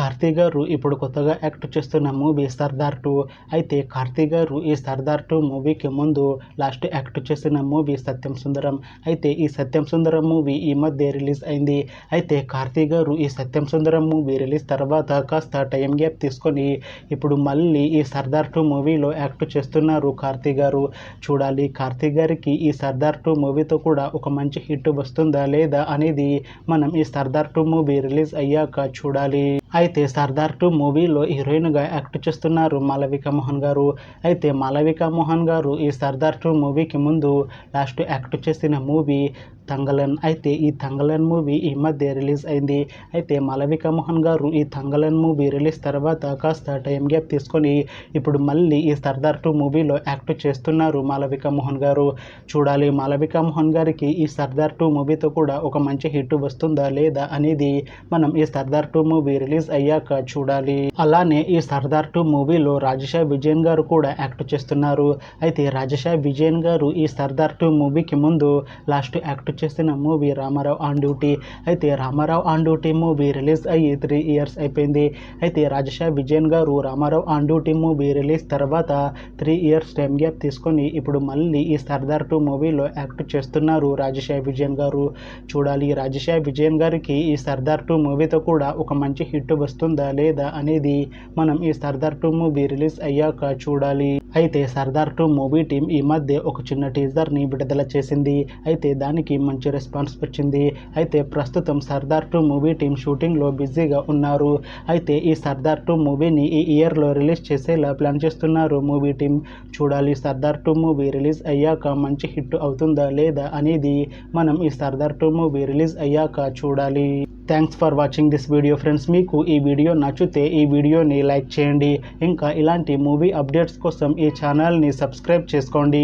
కార్తీ గారు ఇప్పుడు కొత్తగా యాక్ట్ చేస్తున్న మూవీ సర్దార్ 2. అయితే కార్తీ గారు ఈ సర్దార్ 2 మూవీకి ముందు లాస్ట్ యాక్ట్ చేసిన మూవీ సత్యం సుందరం. అయితే ఈ సత్యం సుందరం మూవీ ఈ మధ్య రిలీజ్ అయింది. అయితే కార్తీ గారు ఈ సత్యం సుందరం మూవీ రిలీజ్ తర్వాత కాస్త టైం గ్యాప్ తీసుకొని ఇప్పుడు మళ్ళీ ఈ సర్దార్ 2 మూవీలో యాక్ట్ చేస్తున్నారు కార్తీ గారు. చూడాలి కార్తీ గారికి ఈ సర్దార్ 2 మూవీతో కూడా ఒక మంచి హిట్ వస్తుందా లేదా అనేది మనం ఈ సర్దార్ 2 మూవీ రిలీజ్ అయ్యాక చూడాలి. అయితే సర్దార్ 2 మూవీలో హీరోయిన్గా యాక్ట్ చేస్తున్నారు మాళవిక మోహన్ గారు. అయితే మాళవిక మోహన్ గారు ఈ సర్దార్ 2 మూవీకి ముందు లాస్ట్ యాక్ట్ చేసిన మూవీ తంగలన్. అయితే ఈ తంగలన్ మూవీ ఈ మధ్య రిలీజ్ అయింది. అయితే మాళవిక మోహన్ గారు ఈ తంగలన్ మూవీ రిలీజ్ తర్వాత కాస్త టైం గ్యాప్ తీసుకొని ఇప్పుడు మళ్ళీ ఈ సర్దార్ 2 మూవీలో యాక్ట్ చేస్తున్నారు మాళవిక మోహన్ గారు. చూడాలి మాళవిక మోహన్ గారికి ఈ సర్దార్ 2 మూవీతో కూడా ఒక మంచి హిట్ వస్తుందా లేదా అనేది మనం ఈ సర్దార్ 2 మూవీ రిలీజ్ అయ్యాక చూడాలి. అలానే ఈ సర్దార్ 2 మూవీలో రాజశేఖర్ విజయన్ గారు కూడా యాక్ట్ చేస్తున్నారు. అయితే రాజశేఖర్ విజయన్ గారు ఈ సర్దార్ 2 మూవీకి ముందు లాస్ట్ యాక్ట్ చేసిన మూవీ రామారావు ఆన్ డ్యూటీ. అయితే Ramarao on duty movie release అయ్యి 3 ఇయర్స్ అయిపోయింది. అయితే Rajasekhar Vijayan garu Ramarao on duty movie release తర్వాత 3 ఇయర్స్ టైం గ్యాప్ తీసుకొని ఇప్పుడు మళ్ళీ ఈ సర్దార్ 2 మూవీలో యాక్ట్ చేస్తున్నారు రాజశేఖర్ విజయన్ గారు. చూడాలి రాజశేఖర్ విజయన్ గారికి ఈ సర్దార్ 2 మూవీతో కూడా ఒక మంచి హిట్ వస్తుందా లేదా అనేది మనం ఈ సర్దార్ 2 మూవీ రిలీజ్ అయ్యాక చూడాలి. అయితే సర్దార్ 2 మూవీ టీం ఈ మధ్య ఒక చిన్న టీజర్ని విడుదల చేసింది. అయితే దానికి మంచి రెస్పాన్స్ వచ్చింది. అయితే ప్రస్తుతం సర్దార్ 2 మూవీ టీం షూటింగ్లో బిజీగా ఉన్నారు. అయితే ఈ సర్దార్ 2 మూవీని ఈ ఇయర్లో రిలీజ్ చేసేలా ప్లాన్ చేస్తున్నారు మూవీ టీం. చూడాలి సర్దార్ 2 మూవీ రిలీజ్ అయ్యాక మంచి హిట్ అవుతుందా లేదా అనేది మనం ఈ సర్దార్ 2 మూవీ రిలీజ్ అయ్యాక చూడాలి. Thanks for watching this video friends. మీకు ఈ వీడియో నచ్చితే ఈ వీడియోని లైక్ చేయండి. ఇంకా ఇలాంటి మూవీ అప్డేట్స్ కోసం ఈ ఛానల్ని సబ్స్క్రైబ్ చేసుకోండి.